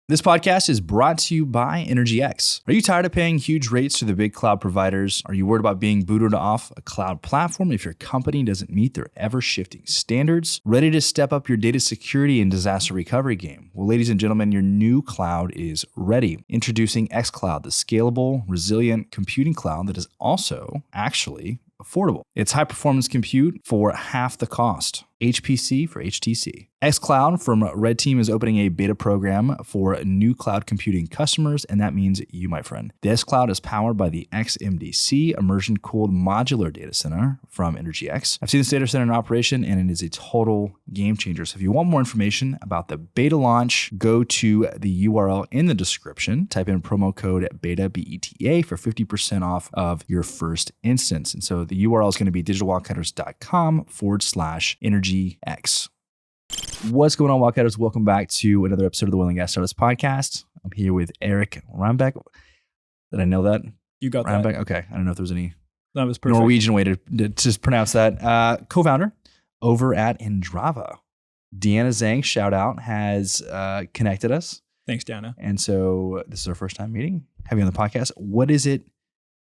This podcast is brought to you by EnergyX. Are you tired of paying huge rates to the big cloud providers? Are you worried about being booted off a cloud platform if your company doesn't meet their ever-shifting standards? Ready to step up your data security and disaster recovery game? Well, ladies and gentlemen, your new cloud is ready. Introducing xCloud, the scalable, resilient computing cloud that is also actually affordable. It's high-performance compute for half the cost. HPC for HTC. xCloud from Red Team is opening a beta program for new cloud computing customers, and that means you, my friend. The xCloud is powered by the XMDC immersion-cooled modular data center from EnergyX. I've seen this data center in operation, and it is a total game changer. So if you want more information about the beta launch, go to the URL in the description. Type in promo code BETA, B-E-T-A, for 50% off of your first instance. And so the URL is going to be digitalwildcatters.com/EnergyX. What's going on, Wildcatters? Welcome back to another episode of the Oil and Gas Startups Podcast. I'm here with Eric Rambech. Did I know that? You got Rambech? that. Okay. I don't know if there was any That was perfect. Norwegian way to just pronounce that. Co-founder over at Endrava. Deanna Zhang, shout out, has connected us. Thanks, Dana. And so this is our first time meeting, having you on the podcast. What is it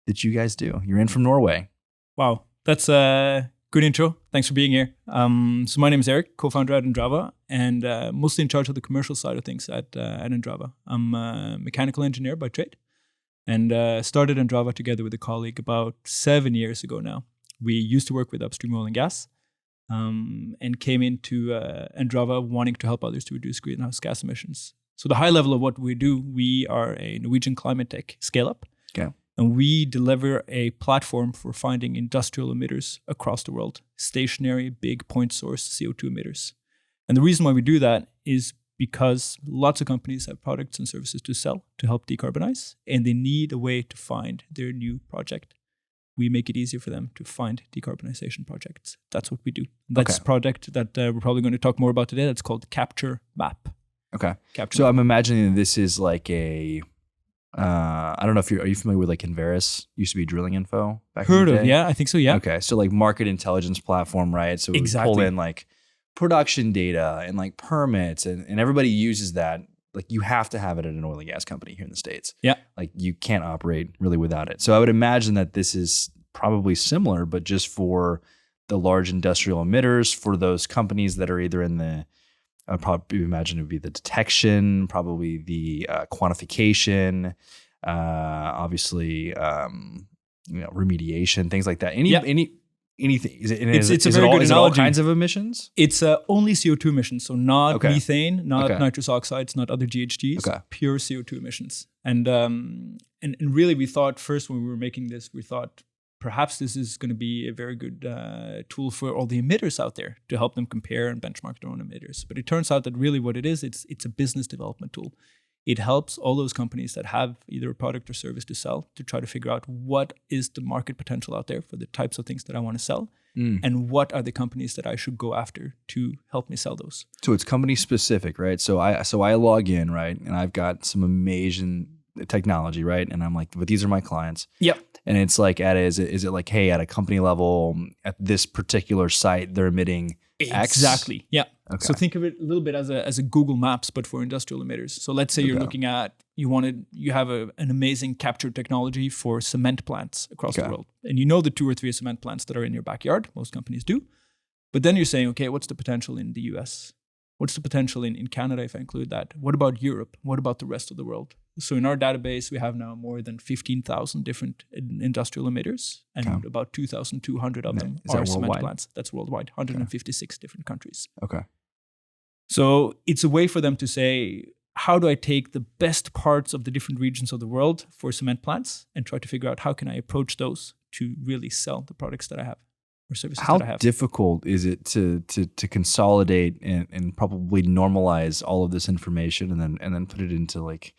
that you guys do? You're in from Norway. Wow. That's a good intro. Thanks for being here. So my name is Eric, co-founder at Endrava, and mostly in charge of the commercial side of things at Endrava. I'm a mechanical engineer by trade, and started Endrava together with a colleague about 7 years ago now. We used to work with upstream oil and gas, and came into Endrava wanting to help others to reduce greenhouse gas emissions. So the high level of what we do, we are a Norwegian climate tech scale-up. Okay. And we deliver a platform for finding industrial emitters across the world, stationary, big point source CO2 emitters. And the reason why we do that is because lots of companies have products and services to sell to help decarbonize, and they need a way to find their new project. We make it easier for them to find decarbonization projects. That's what we do. That's a project that we're probably going to talk more about today. That's called CaptureMap. Okay. CaptureMap. So I'm imagining this is like a... I don't know if are you familiar with like Enverus? Used to be drilling info back in the day. Yeah, I think so, yeah. Okay, so like market intelligence platform, right? So we pull in like production data and like permits, and everybody uses that. Like you have to have it at an oil and gas company here in the States. Yeah. Like you can't operate really without it. So I would imagine that this is probably similar, but just for the large industrial emitters, for those companies that are either in the I'd probably imagine it would be the detection, probably the quantification, obviously, remediation, things like that. Anything? Is it all kinds of emissions? It's only CO2 emissions, so not methane, not nitrous oxides, not other GHGs. Pure CO2 emissions. And really, we thought first when we were making this, we thought perhaps this is going to be a very good tool for all the emitters out there to help them compare and benchmark their own emitters. But it turns out that really what it is, it's a business development tool. It helps all those companies that have either a product or service to sell to try to figure out what is the market potential out there for the types of things that I want to sell, and what are the companies that I should go after to help me sell those. So it's company specific, right? So I log in, right, and I've got some amazing technology, right? And I'm like, but these are my clients. Yep. And it's like is it like, hey, at a company level, at this particular site, they're emitting X? Exactly. Yeah. Okay. So think of it a little bit as a Google Maps, but for industrial emitters. So let's say you're looking at you have an amazing capture technology for cement plants across the world, and you know the 2 or 3 cement plants that are in your backyard. Most companies do. But then you're saying, okay, what's the potential in the US? What's the potential in Canada if I include that? What about Europe? What about the rest of the world? So in our database, we have now more than 15,000 different industrial emitters, and about 2,200 of them are cement plants. That's worldwide, 156 different countries. Okay. So it's a way for them to say, how do I take the best parts of the different regions of the world for cement plants and try to figure out how can I approach those to really sell the products that I have? Services How that I have. difficult is it to consolidate and probably normalize all of this information and then put it into like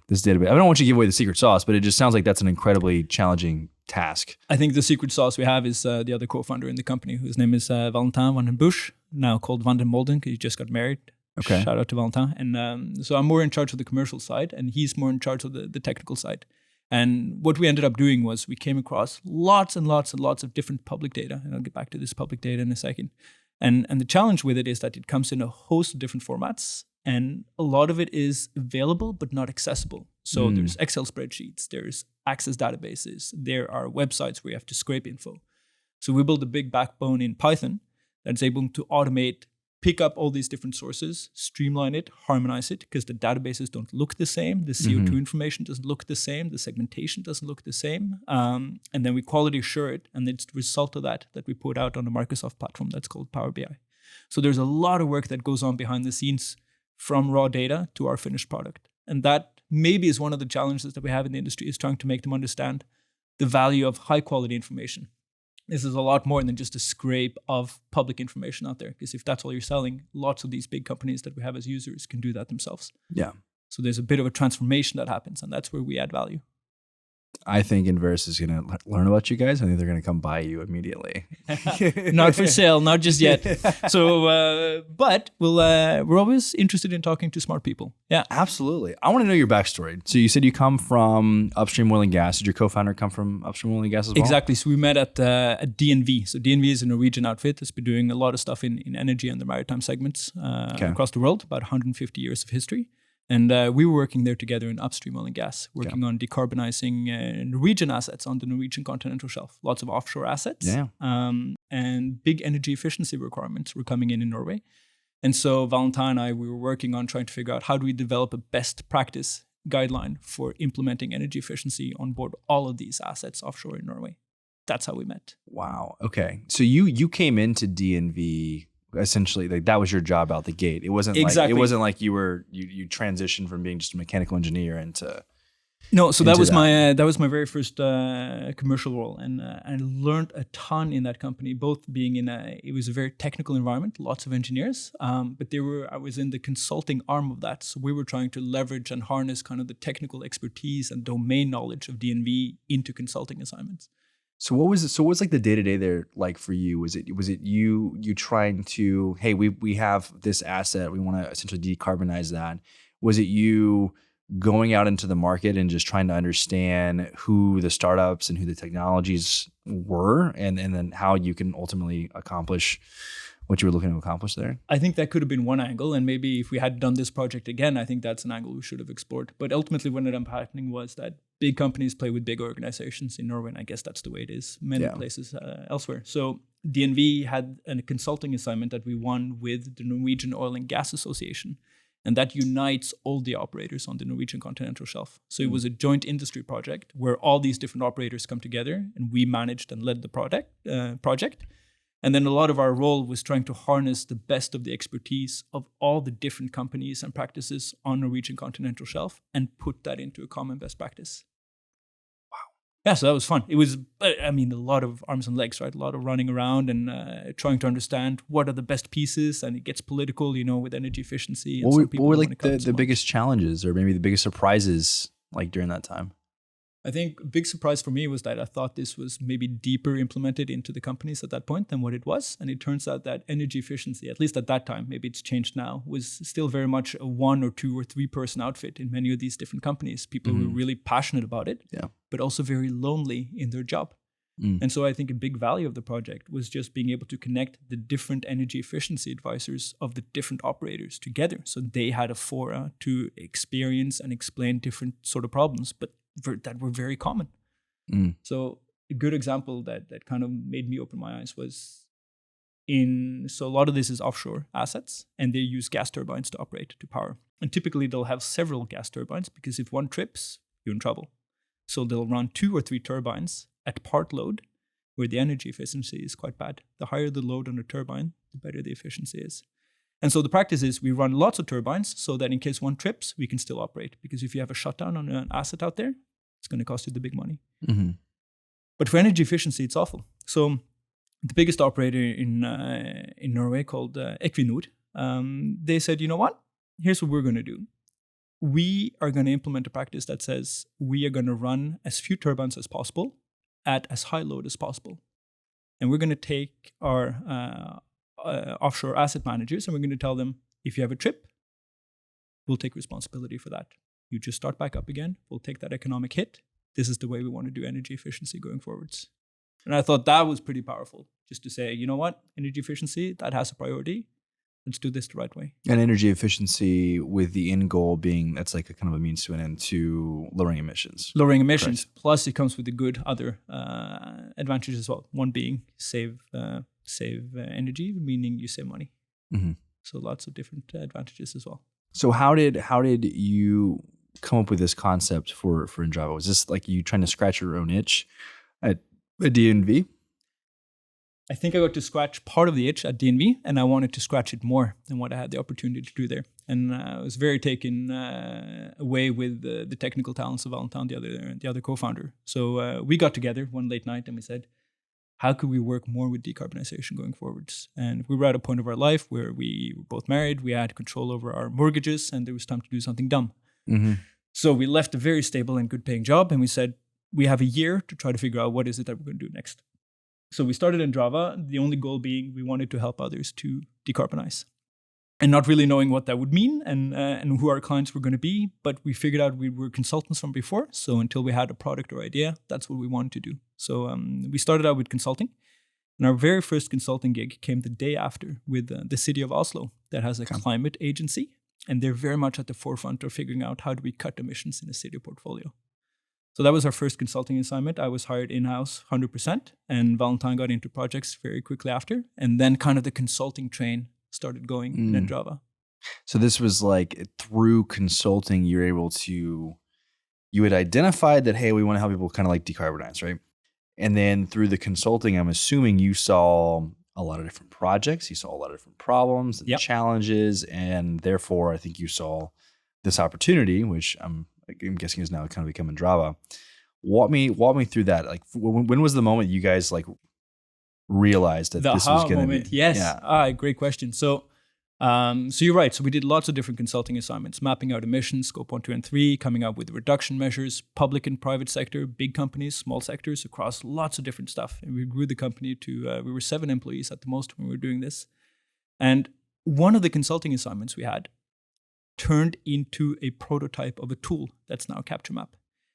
this database? I don't want you to give away the secret sauce, but it just sounds like that's an incredibly challenging task. I think the secret sauce we have is the other co-founder in the company, whose name is Valentin van den Busch, now called Van den Molden, because he just got married. Okay. Shout out to Valentin. And so I'm more in charge of the commercial side, and he's more in charge of the technical side. And what we ended up doing was we came across lots and lots and lots of different public data. And I'll get back to this public data in a second. And the challenge with it is that it comes in a host of different formats. And a lot of it is available, but not accessible. So there's Excel spreadsheets, there's Access databases, there are websites where you have to scrape info. So we built a big backbone in Python that's able to automate, pick up all these different sources, streamline it, harmonize it, because the databases don't look the same. The CO2 information doesn't look the same. The segmentation doesn't look the same. And then we quality assure it. And it's the result of that we put out on the Microsoft platform that's called Power BI. So there's a lot of work that goes on behind the scenes from raw data to our finished product. And that maybe is one of the challenges that we have in the industry, is trying to make them understand the value of high quality information. This is a lot more than just a scrape of public information out there. Because if that's all you're selling, lots of these big companies that we have as users can do that themselves. Yeah. So there's a bit of a transformation that happens, and that's where we add value. I think Inverse is going to learn about you guys. I think they're going to come buy you immediately. Not for sale, not just yet. So, but we're always interested in talking to smart people. Yeah, absolutely. I want to know your backstory. So you said you come from upstream oil and gas. Did your co-founder come from upstream oil and gas as well? Exactly. So we met at DNV. So DNV is a Norwegian outfit that's been doing a lot of stuff in energy and the maritime segments across the world, about 150 years of history. And we were working there together in upstream oil and gas, working on decarbonizing Norwegian assets on the Norwegian continental shelf. Lots of offshore assets and big energy efficiency requirements were coming in Norway. And so Valentin and I, we were working on trying to figure out how do we develop a best practice guideline for implementing energy efficiency on board all of these assets offshore in Norway. That's how we met. Wow. Okay. So you came into DNV essentially, like, that was your job out the gate. It wasn't like you transitioned from being just a mechanical engineer into that was my very first commercial role, and I learned a ton in that company. Both being it was a very technical environment, lots of engineers, but I was in the consulting arm of that, so we were trying to leverage and harness kind of the technical expertise and domain knowledge of DNV into consulting assignments. So what was like the day-to-day there like for you? Was it you trying to, hey, we have this asset, we want to essentially decarbonize that? Was it you going out into the market and just trying to understand who the startups and who the technologies were, and then how you can ultimately accomplish what you were looking to accomplish there? I think that could have been one angle, and maybe if we had done this project again, I think that's an angle we should have explored. But ultimately, what ended up happening was that big companies play with big organizations in Norway, and I guess that's the way it is many places elsewhere. So DNV had a consulting assignment that we won with the Norwegian Oil and Gas Association, and that unites all the operators on the Norwegian continental shelf. So it was a joint industry project where all these different operators come together, and we managed and led the project. And then a lot of our role was trying to harness the best of the expertise of all the different companies and practices on Norwegian continental shelf and put that into a common best practice. Wow. Yeah, so that was fun. It was, a lot of arms and legs, right? A lot of running around and trying to understand what are the best pieces, and it gets political, with energy efficiency. And what were like the biggest challenges, or maybe the biggest surprises like during that time? I think a big surprise for me was that I thought this was maybe deeper implemented into the companies at that point than what it was. And it turns out that energy efficiency, at least at that time, maybe it's changed now, was still very much a 1 or 2 or 3 person outfit in many of these different companies. People who were really passionate about it, but also very lonely in their job. And so I think a big value of the project was just being able to connect the different energy efficiency advisors of the different operators together. So they had a fora to experience and explain different sort of problems, but that were very common. So a good example that kind of made me open my eyes was so a lot of this is offshore assets, and they use gas turbines to operate, to power. And typically they'll have several gas turbines, because if one trips, you're in trouble. So they'll run 2 or 3 turbines at part load, where the energy efficiency is quite bad. The higher the load on a turbine, the better the efficiency is. And so the practice is we run lots of turbines so that in case one trips, we can still operate. Because if you have a shutdown on an asset out there, it's going to cost you the big money. But for energy efficiency, it's awful. So the biggest operator in Norway, called Equinor, they said, you know what? Here's what we're going to do. We are going to implement a practice that says we are going to run as few turbines as possible at as high load as possible. And we're going to take our offshore asset managers, and we're going to tell them, if you have a trip, we'll take responsibility for that. You just start back up again. We'll take that economic hit. This is the way we want to do energy efficiency going forwards. And I thought that was pretty powerful, just to say, you know what, energy efficiency, that has a priority. Let's do this the right way. And energy efficiency with the end goal being that's like a kind of a means to an end to lowering emissions. Lowering emissions. Correct. Plus it comes with the good other advantages as well. One being save energy, meaning you save money. Mm-hmm. So lots of different advantages as well. So how did you come up with this concept for Endrava? Was this like you trying to scratch your own itch at DNV? I think I got to scratch part of the itch at DNV, and I wanted to scratch it more than what I had the opportunity to do there. And I was very taken away with the technical talents of Valentin, the other co-founder. So we got together one late night and we said, how could we work more with decarbonization going forwards? And we were at a point of our life where we were both married, we had control over our mortgages, and there was time to do something dumb. Mm-hmm. So we left a very stable and good paying job, and we said, we have a year to try to figure out what is it that we're going to do next. So we started Endrava, the only goal being we wanted to help others to decarbonize. And not really knowing what that would mean and who our clients were going to be, but we figured out we were consultants from before. So until we had a product or idea, that's what we wanted to do. So we started out with consulting. And our very first consulting gig came the day after with the city of Oslo that has a climate agency. And they're very much at the forefront of figuring out how do we cut emissions in a city portfolio. So that was our first consulting assignment. I was hired in-house 100%, and Valentin got into projects very quickly after. And then kind of the consulting train started going in Endrava. So this was like through consulting, you had identified that, hey, we want to help people kind of like decarbonize, right? And then through the consulting, I'm assuming you saw a lot of different projects. You saw a lot of different problems and challenges. And therefore, I think you saw this opportunity, which I'm guessing is now kind of become Endrava. Walk me through that. Like, when was the moment you guys like realized that this was going to be? Yes. Yeah. Great question. So you're right. So we did lots of different consulting assignments, mapping out emissions, scope 1, 2, and 3, coming up with reduction measures, public and private sector, big companies, small sectors, across lots of different stuff. And we grew the company to, we were 7 employees at the most when we were doing this. And one of the consulting assignments we had turned into a prototype of a tool that's now CaptureMap.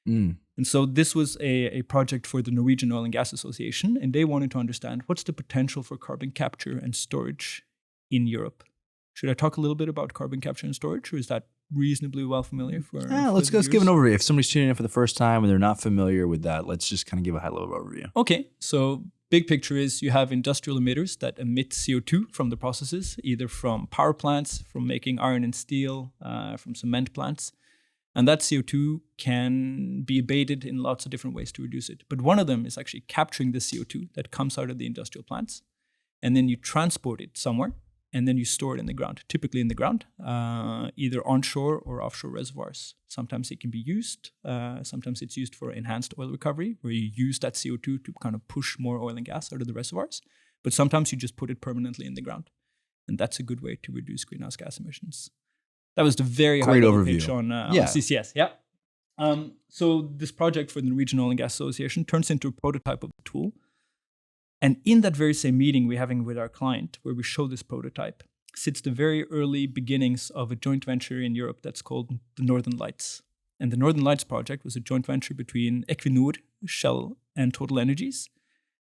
And so this was a project for the Norwegian Oil and Gas Association, and they wanted to understand what's the potential for carbon capture and storage in Europe. Should I talk a little bit about carbon capture and storage, or is that reasonably well familiar for let's give an overview. If somebody's tuning in for the first time and they're not familiar with that, let's just kind of give a high-level overview. Okay, so big picture is you have industrial emitters that emit CO2 from the processes, either from power plants, from making iron and steel, from cement plants. And that CO2 can be abated in lots of different ways to reduce it. But one of them is actually capturing the CO2 that comes out of the industrial plants. And then you transport it somewhere, and then you store it in the ground, typically in the ground, either onshore or offshore reservoirs. Sometimes it can be used. Sometimes it's used for enhanced oil recovery, where you use that CO2 to kind of push more oil and gas out of the reservoirs. But sometimes you just put it permanently in the ground. And that's a good way to reduce greenhouse gas emissions. That was the very high level pitch on CCS. Yeah. So this project for the Norwegian Oil and Gas Association turns into a prototype of the tool. And in that very same meeting we're having with our client, where we show this prototype, sits the very early beginnings of a joint venture in Europe that's called the Northern Lights. And the Northern Lights project was a joint venture between Equinor, Shell, and Total Energies.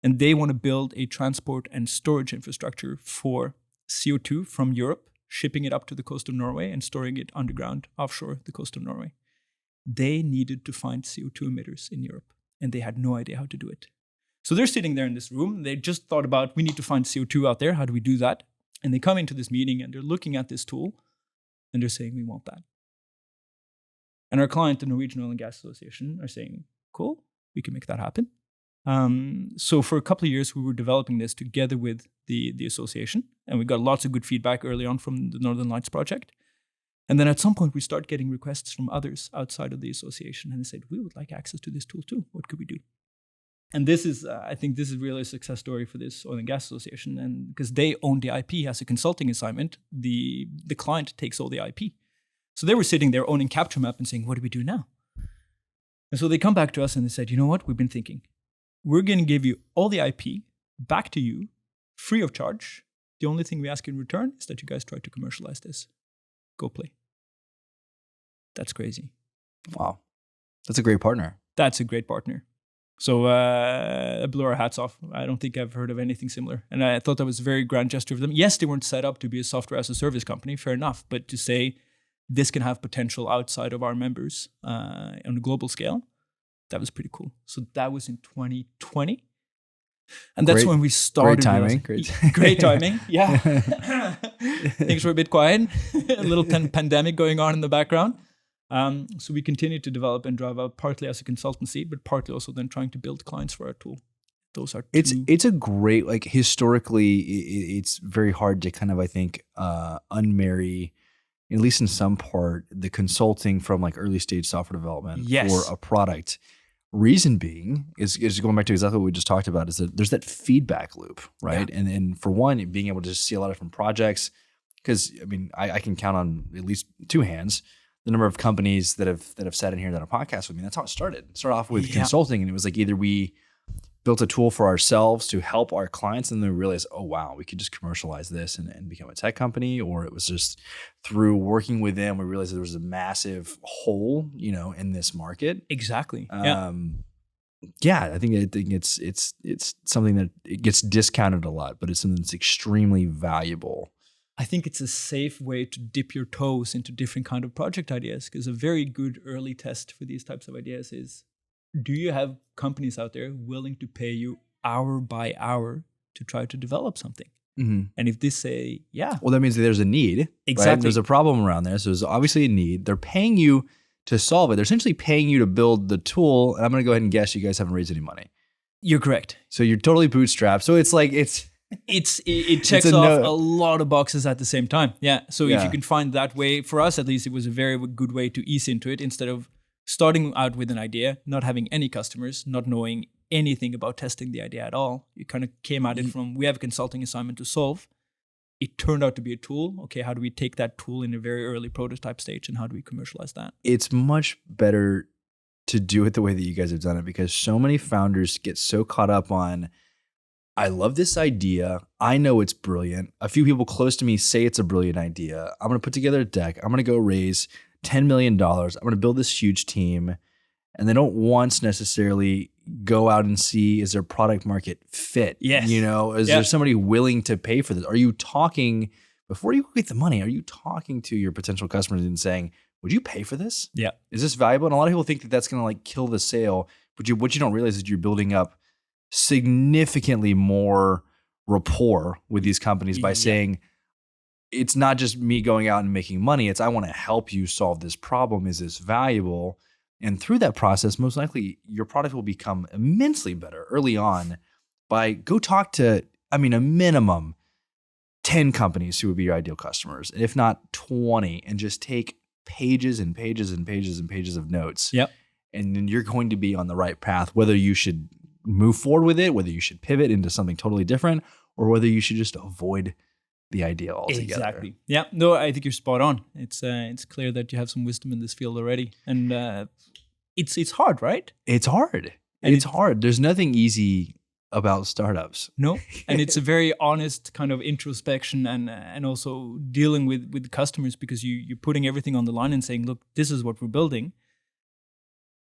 And they want to build a transport and storage infrastructure for CO2 from Europe, shipping it up to the coast of Norway and storing it underground offshore the coast of Norway. They needed to find CO2 emitters in Europe, and they had no idea how to do it. So they're sitting there in this room. They just thought about, we need to find CO2 out there. How do we do that? And they come into this meeting and they're looking at this tool and they're saying, we want that. And our client, the Norwegian Oil and Gas Association, are saying, cool, we can make that happen. So for a couple of years, we were developing this together with the association, and we got lots of good feedback early on from the Northern Lights project. And then at some point, we start getting requests from others outside of the association, and they said, we would like access to this tool too. What could we do? And this is, I think this is really a success story for this Oil and Gas Association, and because they own the IP as a consulting assignment, the client takes all the IP. So they were sitting there owning CaptureMap and saying, what do we do now? And so they come back to us and they said, you know what, we've been thinking. We're going to give you all the IP back to you, free of charge. The only thing we ask in return is that you guys try to commercialize this. Go play. That's crazy. Wow. That's a great partner. That's a great partner. So I blew our hats off. I don't think I've heard of anything similar. And I thought that was a very grand gesture of them. Yes, they weren't set up to be a software as a service company, fair enough. But to say this can have potential outside of our members on a global scale, that was pretty cool. So that was in 2020. And that's when we started. Great timing. Yeah. Things were a bit quiet. A little pandemic going on in the background. So we continued to develop Endrava partly as a consultancy, but partly also then trying to build clients for our tool. Those are two. It's a great, like historically, it's very hard to kind of, I think, unmarry, at least in some part, the consulting from like early stage software development for a product. Reason being is going back to exactly what we just talked about, is that there's that feedback loop, right? Yeah. And for one, being able to see a lot of different projects, because I mean, I can count on at least two hands the number of companies that have sat in here that have podcast with me. That's how it started. It started off with consulting, and it was like either we built a tool for ourselves to help our clients, and then we realized, oh wow, we could just commercialize this and become a tech company, or it was just through working with them we realized there was a massive hole, in this market. Exactly. I think it's something that it gets discounted a lot, but it's something that's extremely valuable. I think it's a safe way to dip your toes into different kind of project ideas, because a very good early test for these types of ideas is, do you have companies out there willing to pay you hour by hour to try to develop something? Mm-hmm. And if they say, yeah. Well, that means that there's a need. Exactly. Right? There's a problem around there. So there's obviously a need. They're paying you to solve it. They're essentially paying you to build the tool. And I'm going to go ahead and guess you guys haven't raised any money. You're correct. So you're totally bootstrapped. So it's like, it checks off a lot of boxes at the same time. Yeah. So if you can find that way, for us at least, it was a very good way to ease into it instead of starting out with an idea, not having any customers, not knowing anything about testing the idea at all. You kind of came at it from, we have a consulting assignment to solve. It turned out to be a tool. Okay, how do we take that tool in a very early prototype stage and how do we commercialize that? It's much better to do it the way that you guys have done it, because so many founders get so caught up on, I love this idea. I know it's brilliant. A few people close to me say it's a brilliant idea. I'm going to put together a deck. I'm going to go raise $10 million. I'm going to build this huge team. And they don't once necessarily go out and see, is there product market fit? Yes. Is there somebody willing to pay for this? Are you talking, before you get the money, are you talking to your potential customers and saying, would you pay for this? Yeah. Is this valuable? And a lot of people think that that's going to like kill the sale. But what you don't realize is you're building up significantly more rapport with these companies by saying, it's not just me going out and making money. It's, I want to help you solve this problem. Is this valuable? And through that process, most likely your product will become immensely better early on by go talk to, a minimum 10 companies who would be your ideal customers, if not 20, and just take pages and pages and pages and pages of notes. Yep. And then you're going to be on the right path, whether you should move forward with it, whether you should pivot into something totally different, or whether you should just avoid the idea altogether. Exactly. Yeah. No, I think you're spot on. It's clear that you have some wisdom in this field already, and it's hard, right? It's hard. And it's hard. There's nothing easy about startups. No, and it's a very honest kind of introspection and also dealing with customers, because you're putting everything on the line and saying, look, this is what we're building.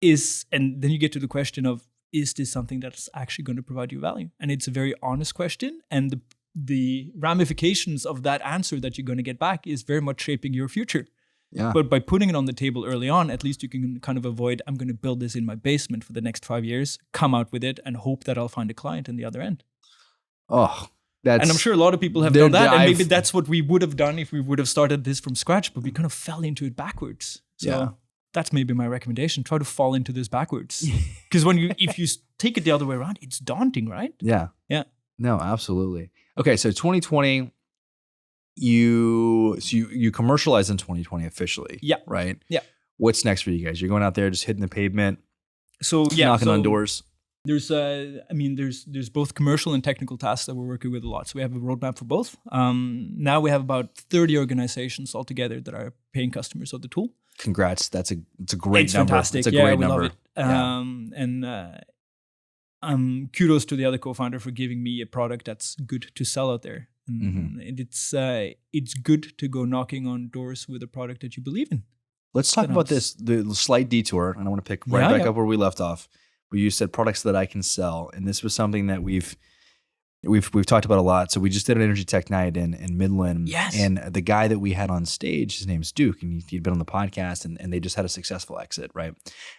And then you get to the question of, is this something that's actually going to provide you value? And it's a very honest question, and the ramifications of that answer that you're going to get back is very much shaping your future. Yeah. But by putting it on the table early on, at least you can kind of avoid, I'm going to build this in my basement for the next 5 years, come out with it and hope that I'll find a client in the other end. Oh, and I'm sure a lot of people have done that. And maybe that's what we would have done if we would have started this from scratch, but we kind of fell into it backwards. So that's maybe my recommendation. Try to fall into this backwards. Because if you take it the other way around, it's daunting, right? Yeah. Yeah. No, absolutely. Okay, so 2020, you commercialized in 2020 officially. Yeah. Right? Yeah. What's next for you guys? You're going out there just hitting the pavement, knocking on doors. There's both commercial and technical tasks that we're working with a lot. So we have a roadmap for both. Now we have about 30 organizations altogether that are paying customers of the tool. Congrats. It's a great number. Fantastic. It's a great number. Love it. And kudos to the other co-founder for giving me a product that's good to sell out there. And it's good to go knocking on doors with a product that you believe in. Let's talk about the slight detour, and I want to pick back up where we left off. but you said products that I can sell. And this was something that we've talked about a lot. So we just did an energy tech night in Midland. Yes. And the guy that we had on stage, his name's Duke, and he'd been on the podcast, and they just had a successful exit, right?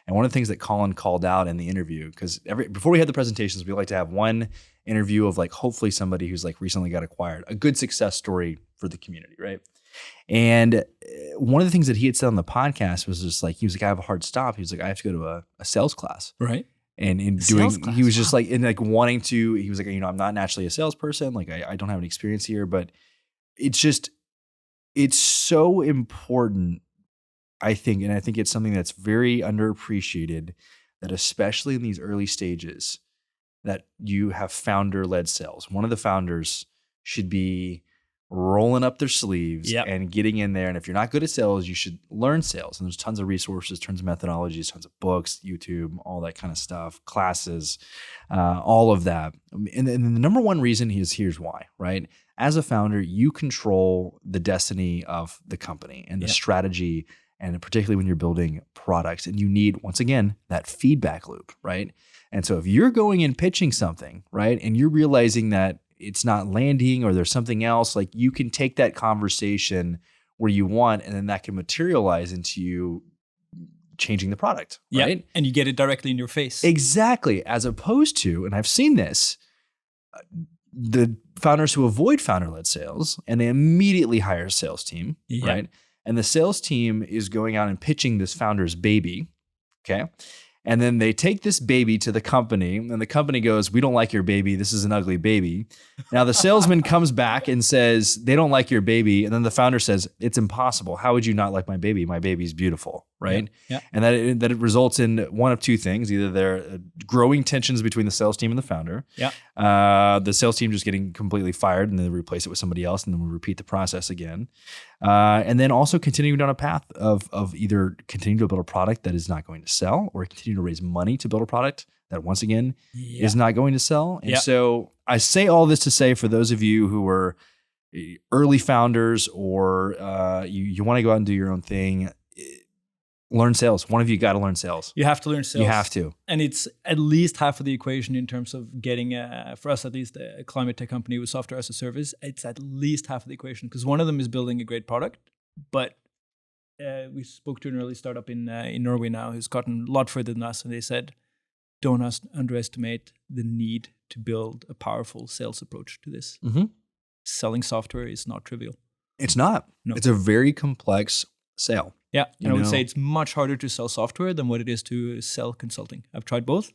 And one of the things that Colin called out in the interview, because before we had the presentations, we like to have one interview of like hopefully somebody who's like recently got acquired, a good success story for the community, right? And one of the things that he had said on the podcast was just like, he was like, I have a hard stop. He was like, I have to go to a sales class. Right. And in doing, he was just like, in like wanting to, he was like, I'm not naturally a salesperson. Like I don't have any experience here, but it's so important, I think. And I think it's something that's very underappreciated, that especially in these early stages, that you have founder-led sales. One of the founders should be rolling up their sleeves and getting in there. And if you're not good at sales, you should learn sales. And there's tons of resources, tons of methodologies, tons of books, YouTube, all that kind of stuff, classes, all of that. And the number one reason is, here's why, right? As a founder, you control the destiny of the company and the strategy, and particularly when you're building products. And you need, once again, that feedback loop, right? And so if you're going and pitching something, right, and you're realizing that it's not landing or there's something else, like you can take that conversation where you want, and then that can materialize into you changing the product, right? And you get it directly in your face. Exactly. As opposed to, and I've seen this, the founders who avoid founder-led sales and they immediately hire a sales team, right? And the sales team is going out and pitching this founder's baby, okay? And then they take this baby to the company, and the company goes, we don't like your baby. This is an ugly baby. Now the salesman comes back and says, they don't like your baby. And then the founder says, it's impossible. How would you not like my baby? My baby's beautiful, right? Yeah. And that it results in one of two things. Either there are growing tensions between the sales team and the founder. The sales team just getting completely fired, and then they replace it with somebody else, and then we repeat the process again. And then also continuing down a path of either continuing to build a product that is not going to sell, or continue to raise money to build a product that once again is not going to sell. And so I say all this to say, for those of you who are early founders, or you want to go out and do your own thing, learn sales. One of you got to learn sales. You have to learn sales. You have to. And it's at least half of the equation in terms of getting, for us at least, a climate tech company with software as a service. It's at least half of the equation, because one of them is building a great product. But we spoke to an early startup in Norway now who's gotten a lot further than us. And they said, don't underestimate the need to build a powerful sales approach to this. Selling software is not trivial. It's not. No. It's a very complex sale. Yeah, and I would say it's much harder to sell software than what it is to sell consulting. I've tried both.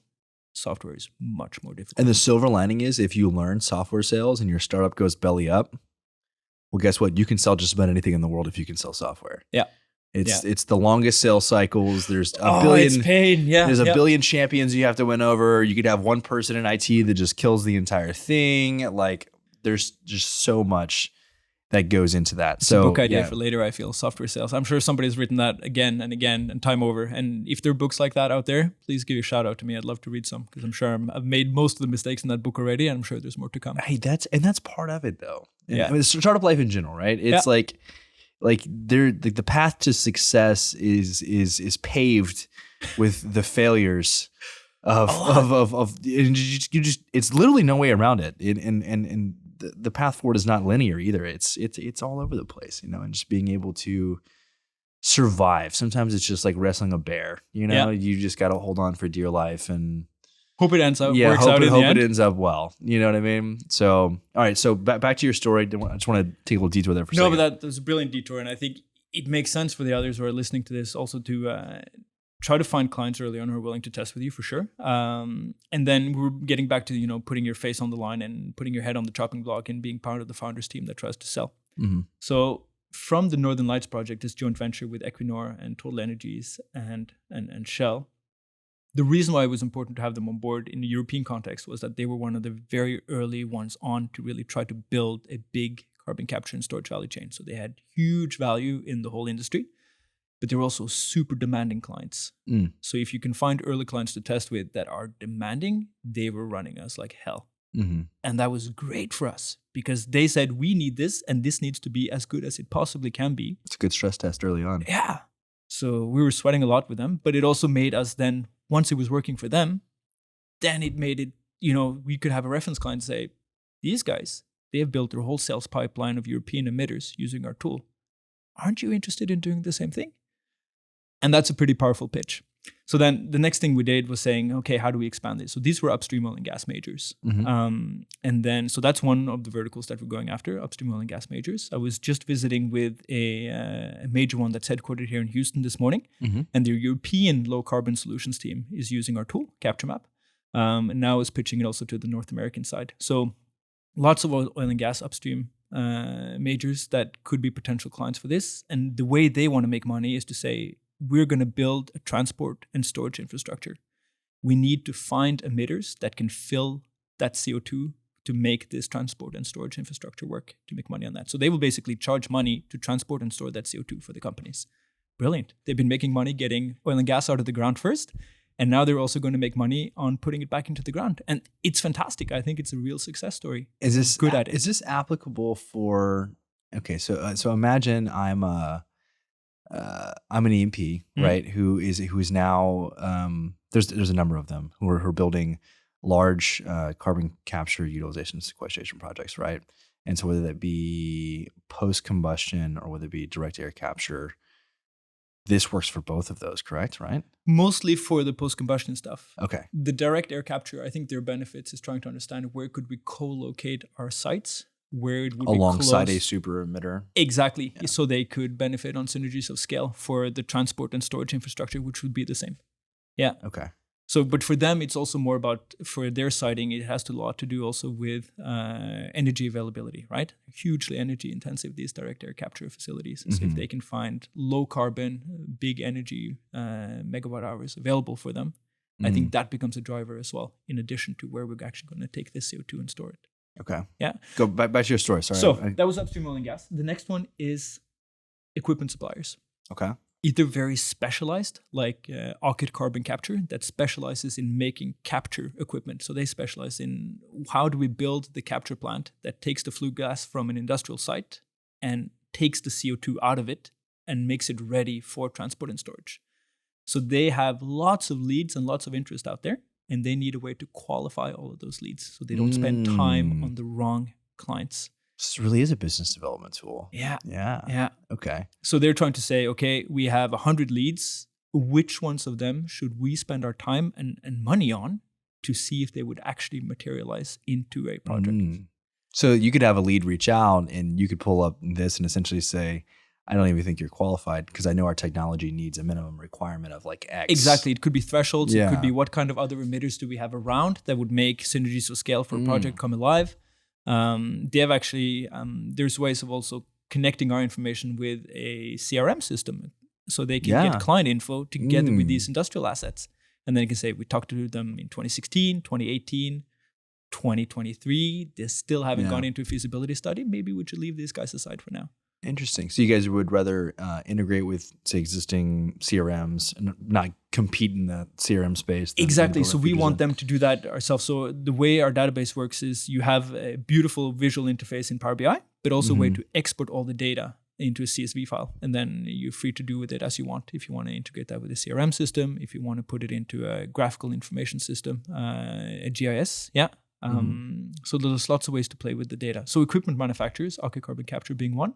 Software is much more difficult. And the silver lining is, if you learn software sales and your startup goes belly up, well, guess what? You can sell just about anything in the world if you can sell software. Yeah. It's the longest sales cycles. There's a billion. It's pain. Yeah. There's a billion champions you have to win over. You could have one person in IT that just kills the entire thing. Like, there's just so much that goes into that. It's a book idea for later, I feel, software sales. I'm sure somebody's written that again and again and time over. And if there are books like that out there, please give a shout out to me. I'd love to read some, because I'm sure I've made most of the mistakes in that book already, and I'm sure there's more to come. Hey, that's part of it though. Yeah. I mean, startup life in general, right? It's like the path to success is paved with the failures of you just it's literally no way around it. And the path forward is not linear either. It's all over the place, and just being able to survive. Sometimes it's just like wrestling a bear, you just got to hold on for dear life and hope it ends up, works out in the end. Hope it ends up well. You know what I mean? So, all right. So back to your story. I just want to take a little detour there for a second. No, but that was a brilliant detour. And I think it makes sense for the others who are listening to this also to try to find clients early on who are willing to test with you, for sure. And then we're getting back to, putting your face on the line and putting your head on the chopping block and being part of the founders team that tries to sell. Mm-hmm. So from the Northern Lights project, this joint venture with Equinor and Total Energies and Shell, the reason why it was important to have them on board in the European context was that they were one of the very early ones on to really try to build a big carbon capture and storage value chain. So they had huge value in the whole industry, but they were also super demanding clients. So if you can find early clients to test with that are demanding, they were running us like hell. Mm-hmm. And that was great for us, because they said, we need this, and this needs to be as good as it possibly can be. It's a good stress test early on. Yeah. So we were sweating a lot with them, but it also made us then, once it was working for them, then it made it, we could have a reference client say, these guys, they have built their whole sales pipeline of European emitters using our tool. Aren't you interested in doing the same thing? And that's a pretty powerful pitch. So then the next thing we did was saying, okay, how do we expand this? So these were upstream oil and gas majors. And then, so that's one of the verticals that we're going after, upstream oil and gas majors. I was just visiting with a major one that's headquartered here in Houston this morning. And their European low carbon solutions team is using our tool, CaptureMap. And now is pitching it also to the North American side. So lots of oil and gas upstream majors that could be potential clients for this. And the way they want to make money is to say, we're going to build a transport and storage infrastructure. We need to find emitters that can fill that CO2 to make this transport and storage infrastructure work, to make money on that. So they will basically charge money to transport and store that CO2 for the companies. Brilliant. They've been making money getting oil and gas out of the ground first, and now they're also going to make money on putting it back into the ground. And it's fantastic. I think it's a real success story. Is this good at it? Is this applicable for? Okay, so imagine I'm an E&P, right? Who is now there's a number of them who are building large carbon capture, utilization, sequestration projects, right? And so whether that be post combustion or whether it be direct air capture, this works for both of those, correct? Right? Mostly for the post combustion stuff. Okay. The direct air capture, I think their benefits is trying to understand where could we co-locate our sites. Where it would alongside be a super emitter. Exactly. Yeah. So they could benefit on synergies of scale for the transport and storage infrastructure, which would be the same. Yeah. Okay. So, but for them, it's also more about, for their siting, it has a lot to do also with energy availability, right? Hugely energy intensive, these direct air capture facilities. So if they can find low carbon, big energy megawatt hours available for them, I think that becomes a driver as well, in addition to where we're actually going to take this CO2 and store it. Okay. Yeah. Go back to your story. Sorry. So that was upstream oil and gas. The next one is equipment suppliers. Okay. Either very specialized, like Aker Carbon Capture, that specializes in making capture equipment. So they specialize in how do we build the capture plant that takes the flue gas from an industrial site and takes the CO2 out of it and makes it ready for transport and storage. So they have lots of leads and lots of interest out there. And they need a way to qualify all of those leads so they don't spend time on the wrong clients. This really is a business development tool. Yeah. Okay. So they're trying to say, okay, we have 100 leads. Which ones of them should we spend our time and money on to see if they would actually materialize into a project? So you could have a lead reach out and you could pull up this and essentially say, I don't even think you're qualified because I know our technology needs a minimum requirement of like X. Exactly. It could be thresholds. Yeah. It could be what kind of other emitters do we have around that would make synergies of scale for a project come alive. They have actually, there's ways of also connecting our information with a CRM system so they can get client info together with these industrial assets. And then you can say, we talked to them in 2016, 2018, 2023. They still haven't gone into a feasibility study. Maybe we should leave these guys aside for now. Interesting. So you guys would rather integrate with, say, existing CRMs and not compete in the CRM space? Exactly. So we want them to do that ourselves. So the way our database works is you have a beautiful visual interface in Power BI, but also a way to export all the data into a CSV file. And then you're free to do with it as you want. If you want to integrate that with a CRM system, if you want to put it into a graphical information system, a GIS. Yeah. So there's lots of ways to play with the data. So equipment manufacturers, Aker Carbon Capture being one.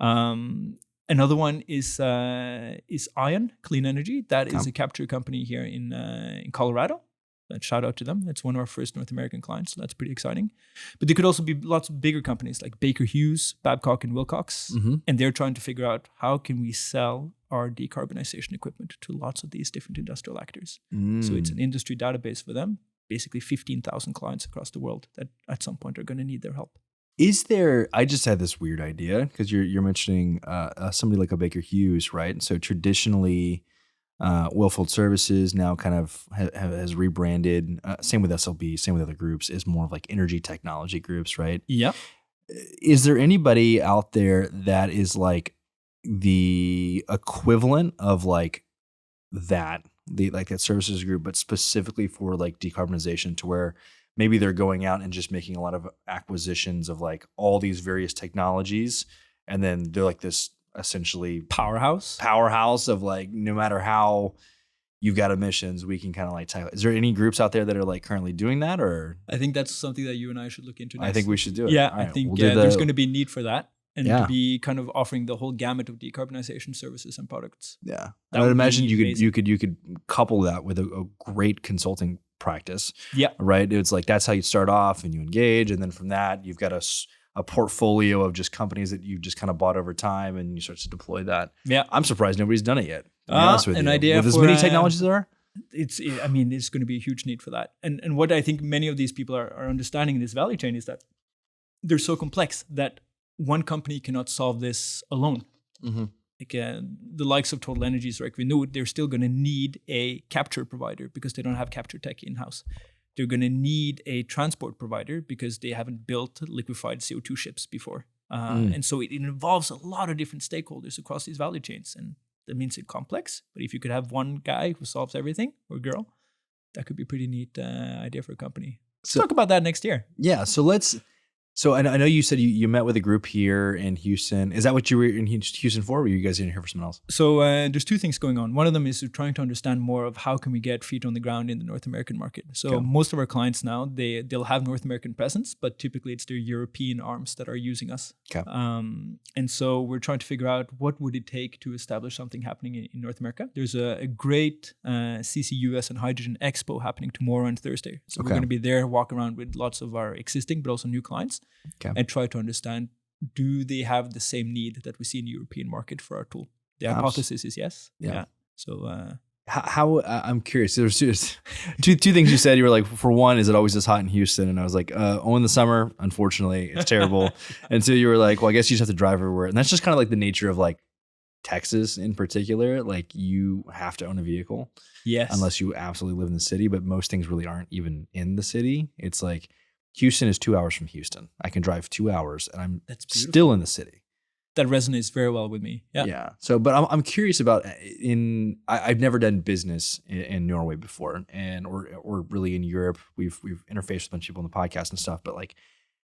Another one is Ion Clean Energy. That is a capture company here in Colorado. Shout out to them. It's one of our first North American clients. So that's pretty exciting. But there could also be lots of bigger companies like Baker Hughes, Babcock and Wilcox. And they're trying to figure out how can we sell our decarbonization equipment to lots of these different industrial actors. So it's an industry database for them. Basically 15,000 clients across the world that at some point are going to need their help. Is there, I just had this weird idea because you're mentioning somebody like a Baker Hughes, right? So traditionally, Oilfield Services now kind of has rebranded, same with SLB, same with other groups, is more of like energy technology groups, right? Yeah. Is there anybody out there that is like the equivalent of like that services group, but specifically for like decarbonization, to where maybe they're going out and just making a lot of acquisitions of like all these various technologies, and then they're like this essentially powerhouse of like, no matter how you've got emissions, we can kind of like tackle. Is there any groups out there that are like currently doing that, or? I think that's something that you and I should look into next. I think we should do it. Yeah, I think there's going to be need for that, and to be kind of offering the whole gamut of decarbonization services and products. Yeah, I would imagine you could couple that with a great consulting practice. Yeah, right. It's like that's how you start off, and you engage, and then from that you've got a portfolio of just companies that you've just kind of bought over time, and you start to deploy that. Yeah, I'm surprised nobody's done it yet. To be honest with you. Idea with as many technologies there are. It's going to be a huge need for that. And what I think many of these people are understanding in this value chain is that they're so complex that one company cannot solve this alone. Mm-hmm. Like the likes of Total Energies, like we knew, they're still going to need a capture provider because they don't have capture tech in-house. They're going to need a transport provider because they haven't built liquefied CO2 ships before. And so it involves a lot of different stakeholders across these value chains. And that means it's complex. But if you could have one guy who solves everything, or girl, that could be a pretty neat idea for a company. Let's talk about that next year. Yeah. So I know you said you met with a group here in Houston. Is that what you were in Houston for? Or were you guys in here for someone else? So there's two things going on. One of them is trying to understand more of how can we get feet on the ground in the North American market. So most of our clients now, they'll have North American presence, but typically it's their European arms that are using us. Okay. And so we're trying to figure out what would it take to establish something happening in North America. There's a great CCUS and hydrogen expo happening tomorrow and Thursday. So we're going to be there, walk around with lots of our existing, but also new clients. And try to understand, do they have the same need that we see in the European market for our tool? The hypothesis is yes. Yeah. So how I'm curious. There's two things you said. You were like, for one, is it always this hot in Houston? And I was like, in the summer, unfortunately, it's terrible. And so you were like, well, I guess you just have to drive everywhere. And that's just kind of like the nature of like Texas in particular. Like you have to own a vehicle. Yes. Unless you absolutely live in the city, but most things really aren't even in the city. It's like, Houston is 2 hours from Houston. I can drive 2 hours and I'm still in the city. That resonates very well with me. Yeah. Yeah. So, but I'm curious about I've never done business in Norway before, and or really in Europe. We've interfaced with a bunch of people on the podcast and stuff. But like,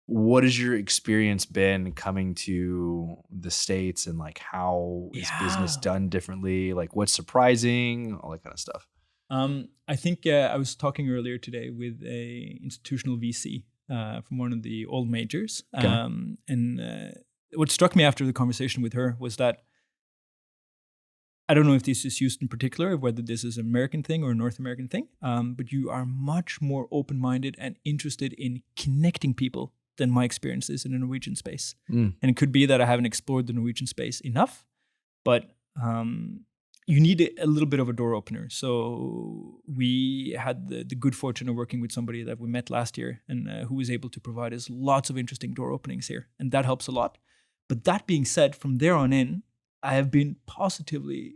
what has your experience been coming to the States, and like how is business done differently? Like, what's surprising? All that kind of stuff. I think I was talking earlier today with a institutional VC from one of the old majors. And what struck me after the conversation with her was that I don't know if this is used in particular, whether this is an American thing or a North American thing, but you are much more open-minded and interested in connecting people than my experience is in the Norwegian space. And it could be that I haven't explored the Norwegian space enough, but you need a little bit of a door opener. So we had the good fortune of working with somebody that we met last year and who was able to provide us lots of interesting door openings here. And that helps a lot. But that being said, from there on in, I have been positively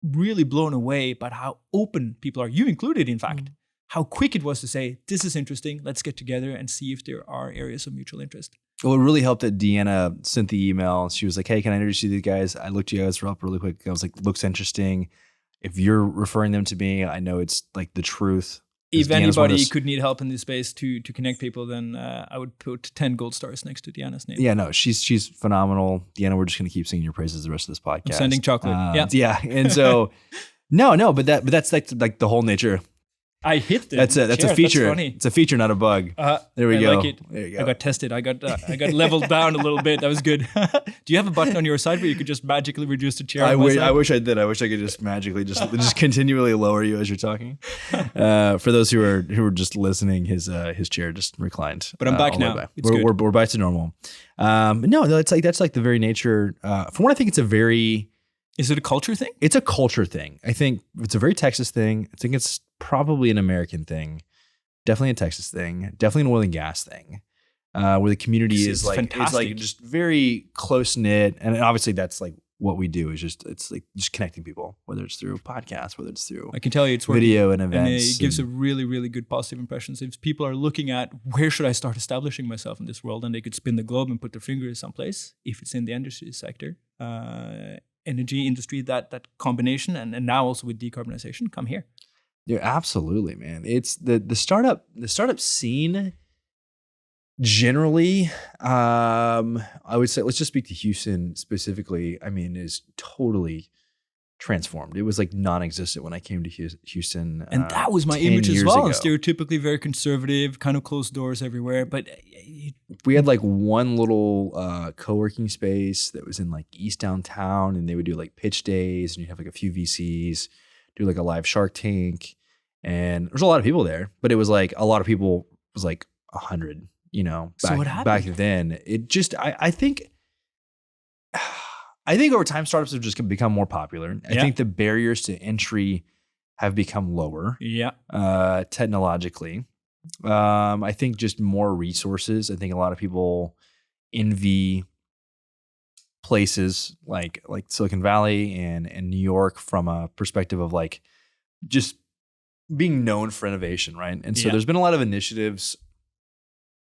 really blown away about how open people are, you included, in fact, how quick it was to say, this is interesting, let's get together and see if there are areas of mutual interest. Well, it really helped that Deanna sent the email. She was like, hey, can I introduce you to these guys? I looked you guys up really quick. I was like, looks interesting. If you're referring them to me, I know it's like the truth. If anybody could need help in this space to connect people, then I would put 10 gold stars next to Deanna's name. Yeah, no, she's phenomenal. Deanna, we're just going to keep singing your praises the rest of this podcast. I'm sending chocolate. Yeah. And so, but that's like the whole nature. I hit it. That's a feature. That's it's a feature, not a bug. There we go. Like it. There you go. I got tested. I got leveled down a little bit. That was good. Do you have a button on your side where you could just magically reduce the chair? I wish I did. I wish I could just magically just continually lower you as you're talking. For those who are just listening, his chair just reclined. But I'm back now. We're back to normal. No, that's like the very nature. From what I think, it's a very. Is it a culture thing? It's a culture thing. I think it's a very Texas thing. I think it's probably an American thing. Definitely a Texas thing. Definitely an oil and gas thing. Where the community is like just very close knit, and obviously that's like what we do is it's like just connecting people, whether it's through podcasts, whether it's through I can tell you it's video working. And events. And it gives a really, really good positive impression. So if people are looking at where should I start establishing myself in this world, and they could spin the globe and put their fingers someplace, if it's in the industry sector, energy industry, that combination, and now also with decarbonization, come here. Yeah, absolutely, man. It's the startup scene generally. I would say, let's just speak to Houston specifically. I mean, is totally transformed. It was like non-existent when I came to Houston. And that was my image as well. Stereotypically very conservative, kind of closed doors everywhere. But we had like one little co-working space that was in like East Downtown, and they would do like pitch days, and you have like a few VCs do like a live Shark Tank, and there's a lot of people there. But it was like a lot of people was like 100. Back then. It just I think over time startups have just become more popular. I think the barriers to entry have become lower. Technologically. I think just more resources. I think a lot of people envy places like Silicon Valley and New York from a perspective of like just being known for innovation, right? And so there's been a lot of initiatives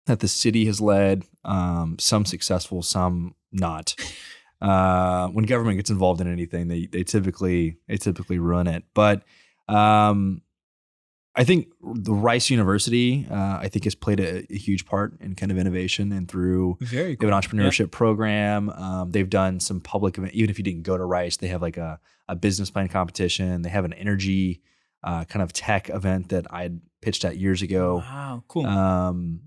that the city has led, some successful, some not. When government gets involved in anything, they typically run it. But I think the Rice University, I think, has played a huge part in kind of innovation and through they have an entrepreneurship program. They've done some public event. Even if you didn't go to Rice, they have like a business plan competition. They have an energy kind of tech event that I had pitched at years ago. Wow, cool. And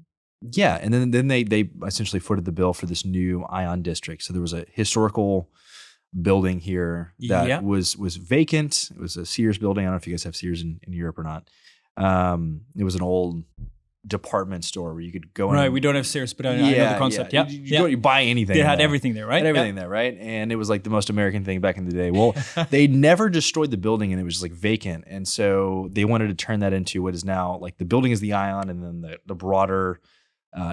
then they essentially footed the bill for this new ion district. So there was a historical building here that was vacant. It was a Sears building. I don't know if you guys have Sears in Europe or not. It was an old department store where you could go in. Right, we don't have Sears, but I know the concept. You buy anything. They had everything there, right? Everything there, right? And it was like the most American thing back in the day. Well, they never destroyed the building, and it was just like vacant. And so they wanted to turn that into what is now like the building is the ion, and then the broader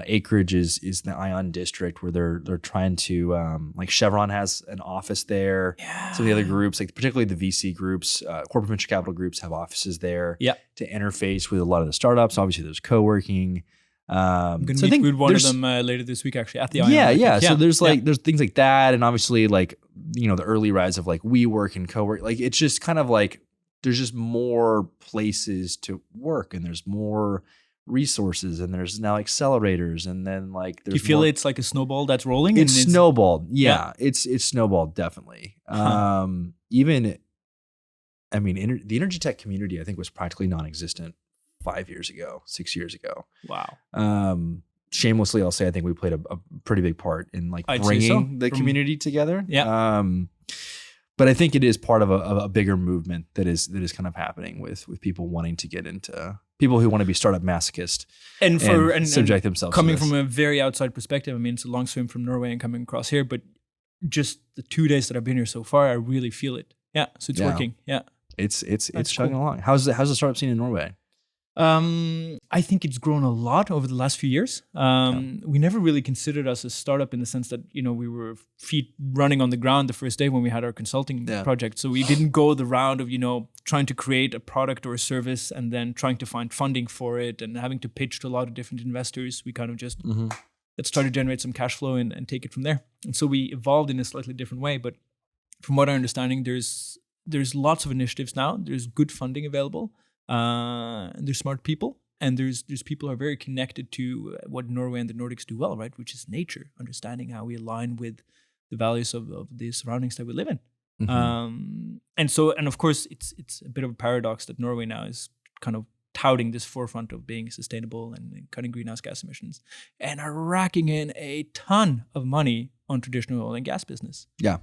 acreage is the ion district where they're trying to like Chevron has an office there. Some of the other groups, like particularly the VC groups, corporate venture capital groups, have offices there to interface with a lot of the startups. Obviously, there's co-working. I'm going to meet with one of them later this week, actually, at the ion. So there's there's things like that, and obviously like the early rise of like WeWork and co-work. Like it's just kind of like there's just more places to work, and there's more resources, and there's now accelerators, and then like there's you feel it's like a snowball that's rolling. It's snowballed. It's snowballed definitely. Even I mean the energy tech community I think was practically non-existent 5 years ago, 6 years ago. Wow. Shamelessly I'll say I think we played a pretty big part in like bringing the community together. But I think it is part of a bigger movement that is kind of happening with people wanting to get into people who want to be startup masochists and subject themselves coming to this. From a very outside perspective. I mean, it's a long swim from Norway and coming across here, but just the 2 days that I've been here so far, I really feel it. Yeah, so it's working. Yeah, it's chugging along. How's the startup scene in Norway? I think it's grown a lot over the last few years. We never really considered us a startup in the sense that, we were feet running on the ground the first day when we had our consulting project. So we didn't go the round of, trying to create a product or a service and then trying to find funding for it and having to pitch to a lot of different investors. We kind of just let's try to generate some cash flow and take it from there. And so we evolved in a slightly different way. But from what I'm understanding, there's lots of initiatives now. There's good funding available. And there's smart people, and there's people who are very connected to what Norway and the Nordics do well, right? Which is nature, understanding how we align with the values of the surroundings that we live in. And of course, it's a bit of a paradox that Norway now is kind of touting this forefront of being sustainable and cutting greenhouse gas emissions, and are racking in a ton of money on traditional oil and gas business. So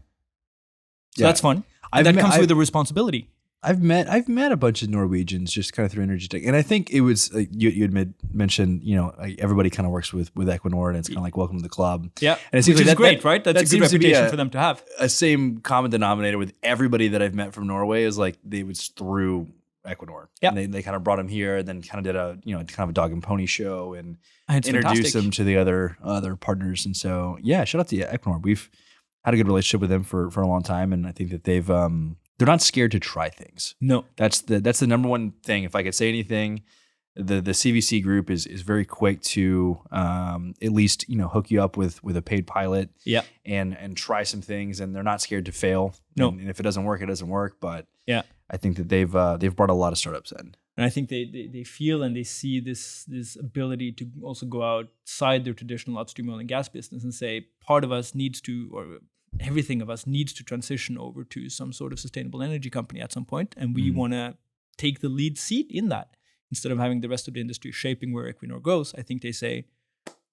that's fun. And that comes with a responsibility. I've met a bunch of Norwegians just kind of through energy tech, and I think it was you had mentioned everybody kind of works with Equinor, and it's kind of like welcome to the club. Yeah, and it seems which is great, right? That's a good reputation for them to have. A same common denominator with everybody that I've met from Norway is like they was through Equinor. Yeah, and they kind of brought him here, and then kind of did a kind of a dog and pony show, and introduced them to the other partners. And so shout out to Equinor. We've had a good relationship with them for a long time, and I think that they've they're not scared to try things. No, that's the number one thing. If I could say anything, the CVC group is very quick to at least hook you up with a paid pilot. And try some things, and they're not scared to fail. No, and if it doesn't work, it doesn't work. But I think that they've brought a lot of startups in. And I think they feel and they see this ability to also go outside their traditional upstream oil and gas business and say part of us needs to, or everything of us needs to transition over to some sort of sustainable energy company at some point, and we want to take the lead seat in that. Instead of having the rest of the industry shaping where Equinor goes, I think they say,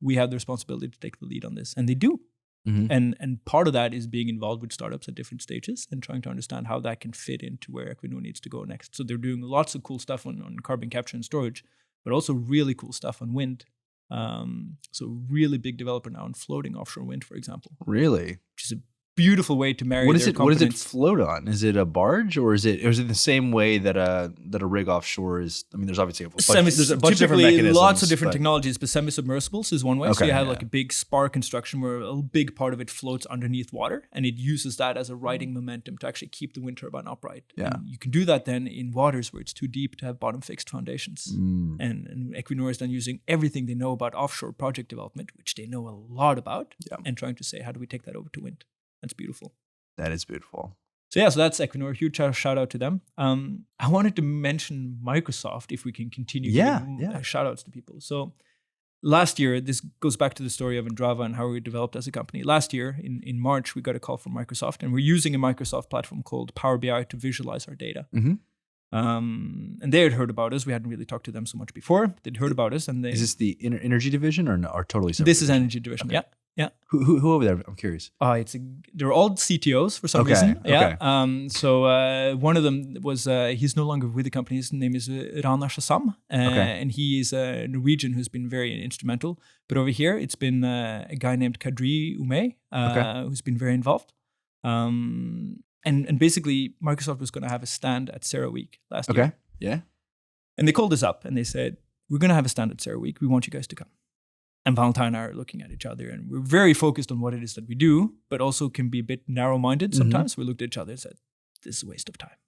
we have the responsibility to take the lead on this. And they do. And part of that is being involved with startups at different stages and trying to understand how that can fit into where Equinor needs to go next. So they're doing lots of cool stuff on carbon capture and storage, but also really cool stuff on wind. So really big developer now in floating offshore wind, for example. Really? Which is a beautiful way to marry what is their it? What does it competence. float on? Is it a barge, or is it the same way that a rig offshore is? I mean, there's obviously there's a bunch of different mechanisms. Lots of different technologies, but semi-submersibles is one way. Okay, so you have like a big spar construction where a big part of it floats underneath water, and it uses that as a riding momentum to actually keep the wind turbine upright. Yeah. And you can do that then in waters where it's too deep to have bottom fixed foundations. And Equinor is then using everything they know about offshore project development, which they know a lot about, and trying to say, how do we take that over to wind? That's beautiful. That is beautiful. So that's Equinor. Huge shout out to them. I wanted to mention Microsoft if we can continue giving shout outs to people. So last year, this goes back to the story of Endrava and how we developed as a company. Last year in March, we got a call from Microsoft, and we're using a Microsoft platform called Power BI to visualize our data. And they had heard about us. We hadn't really talked to them so much before. They'd heard about us, and they. Is this the energy division or totally separate? This is energy division. Okay. Yeah. Who over there? I'm curious. They're all CTOs for some reason. Yeah. So one of them was he's no longer with the company. His name is Rana Shazam, and he is a Norwegian who's been very instrumental. But over here, it's been a guy named Kadri Ume who's been very involved. And basically, Microsoft was going to have a stand at CERAWeek last year. Okay. Yeah. And they called us up and they said, "We're going to have a stand at CERAWeek. We want you guys to come." And Valentine and I are looking at each other, and we're very focused on what it is that we do, but also can be a bit narrow-minded sometimes. We looked at each other and said, "This is a waste of time."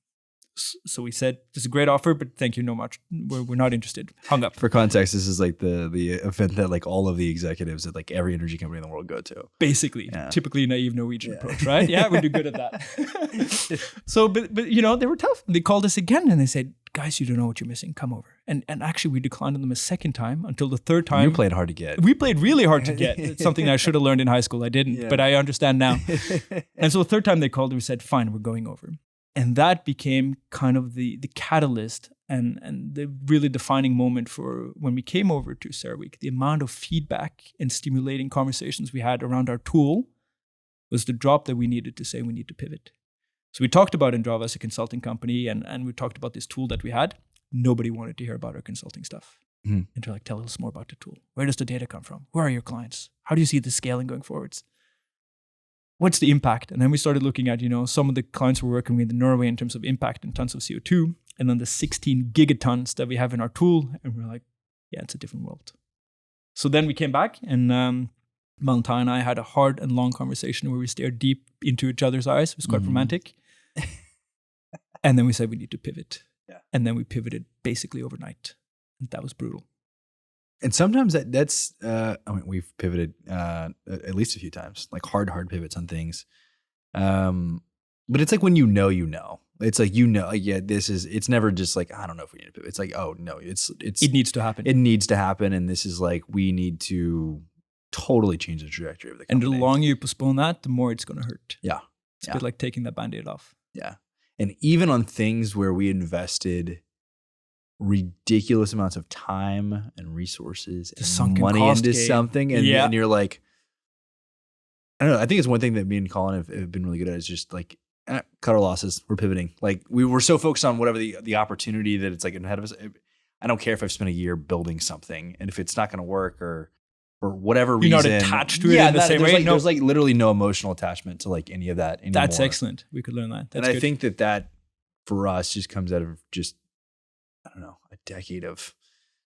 So we said, "This is a great offer, but thank you no much. We're not interested." Hung up. For context, this is like the event that like all of the executives at like every energy company in the world go to. Basically, typically naive Norwegian approach, right? Yeah, we do good at that. So, but they were tough. They called us again and they said, "Guys, you don't know what you're missing. Come over." And actually, we declined them a second time until the third time. You played hard to get. We played really hard to get. It's something that I should have learned in high school. I didn't, but I understand now. And so the third time they called, we said, "Fine, we're going over." And that became kind of the catalyst and the really defining moment for when we came over to CERAWeek. The amount of feedback and stimulating conversations we had around our tool was the drop that we needed to say we need to pivot. So we talked about Endrava as a consulting company and we talked about this tool that we had. Nobody wanted to hear about our consulting stuff. And they're like, "Tell us more about the tool. Where does the data come from? Who are your clients? How do you see the scaling going forwards? What's the impact?" And then we started looking at, some of the clients we're working with in Norway in terms of impact in tons of CO2, and then the 16 gigatons that we have in our tool. And we're like, yeah, it's a different world. So then we came back and Valentine and I had a hard and long conversation where we stared deep into each other's eyes. It was quite romantic. And then we said we need to pivot. Yeah. And then we pivoted basically overnight. And that was brutal. And sometimes that's we've pivoted at least a few times, like hard pivots on things. But it's like when you know, it's like, it's never just like, I don't know if we need to pivot. It's like, oh no, it needs to happen. It needs to happen. And this is like, we need to totally change the trajectory of the company. And the longer you postpone that, the more it's going to hurt. Yeah. It's a bit like taking that Band-Aid off. Yeah. And even on things where we invested ridiculous amounts of time and resources and money into something, and you're like, I don't know. I think it's one thing that me and Colin have been really good at is just like, cut our losses. We're pivoting. Like we were so focused on whatever the opportunity that it's like ahead of us. I don't care if I've spent a year building something, and if it's not going to work or for whatever reason, you're not attached to it in the same way. There's like literally no emotional attachment to like any of that anymore. That's excellent. We could learn that. That's I think that for us just comes out of just, I don't know, a decade of